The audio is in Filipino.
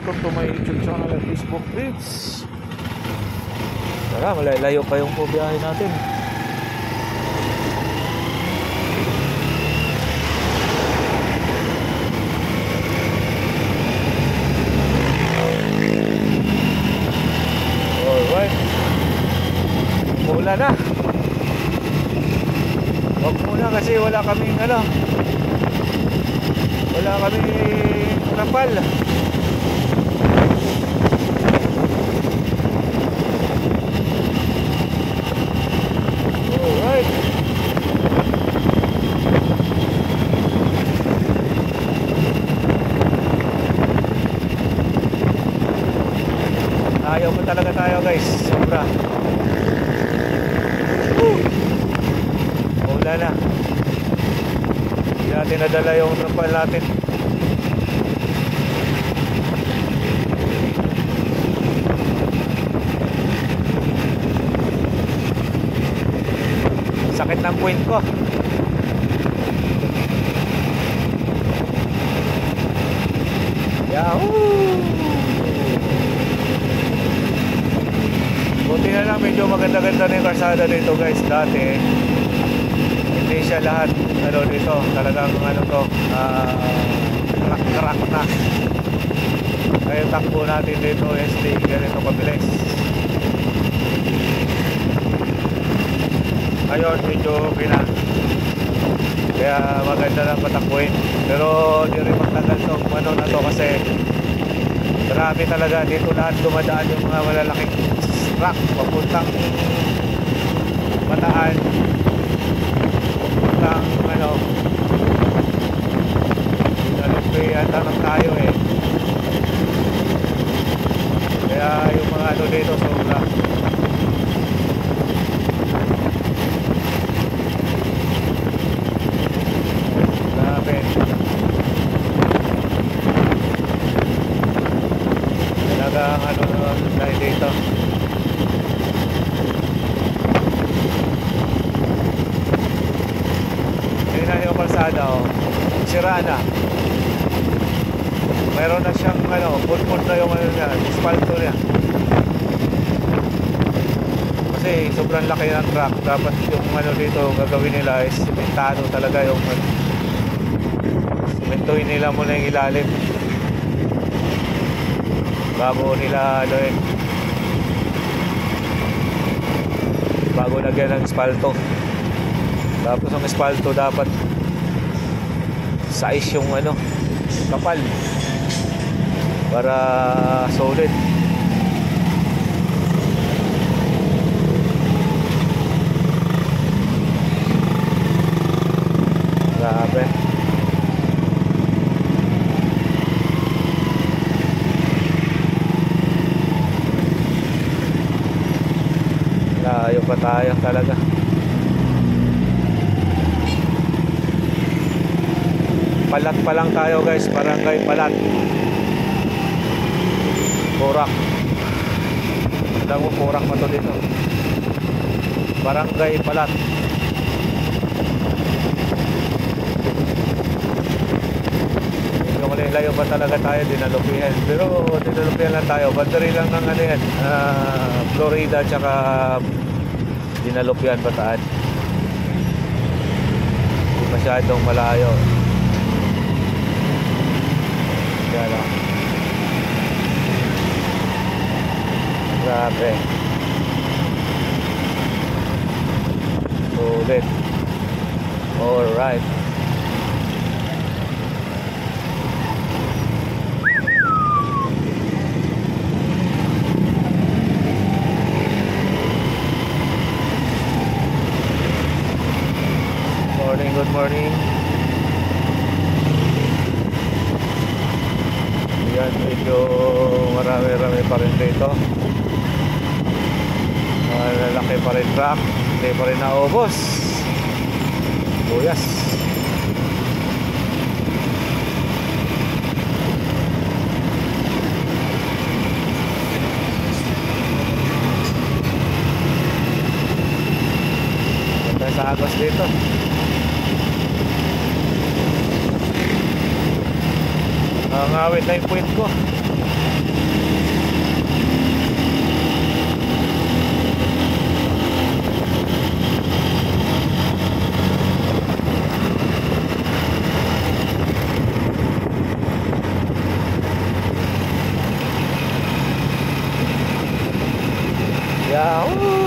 Welcome to my YouTube channel at Facebook page. Tara, malalayo pa yung po biyahe natin. Alright. Mula na. Huwag muna kasi wala kaming wala kaming trapal. Alright. Ayaw mo talaga tayo guys. Sobra. Wala na. Hindi natin nadala yung trapal natin. Sakit ng point ko. Yahoo! Buti na lang medyo maganda-ganda na yung karsada dito guys. Dati hindi siya lahat dito. Talagang to crack na. Kaya takbo natin dito SD ganito kabilis. Ngayon medyo kaya maganda lang patakbuhin. Pero di rin magtagal tong na to kasi marami talaga dito lahat dumadaan yung mga malalaking truck papuntang Bataan, papuntang Nalumpian tanong tayo kaya yung mga dito sobra. Talagang dahil dito yun na yung kalsada sira na, mayroon na siyang pulpul na yung asfalto niya kasi sobrang laki ng truck. Dapat yung dito gagawin nila is simentado talaga, yung simentohin nila muna yung ilalim bago nila bago lagyan ng espalto. Tapos ang espalto dapat size yung kapal para solid. Grabe. Layo pa tayo talaga. Palat pa lang tayo guys, barangay Palat, Porac. Alam mo Porac pa to dito, barangay Palat. Layo pa talaga tayo, Dinalupian. Pero Dinalupian lang tayo, battery lang ng Florida tsaka Dinalupian, Bataan. Hindi masyadong malayo. Kaya lang grabe ulit. Alright. Good morning. Yan, medyo marami-rami pa rin dito. Malalaki pa rin truck. Hindi pa rin naubos. Buyas. Ganda sa agos dito. Ngawit na yung point ko. Yahoo!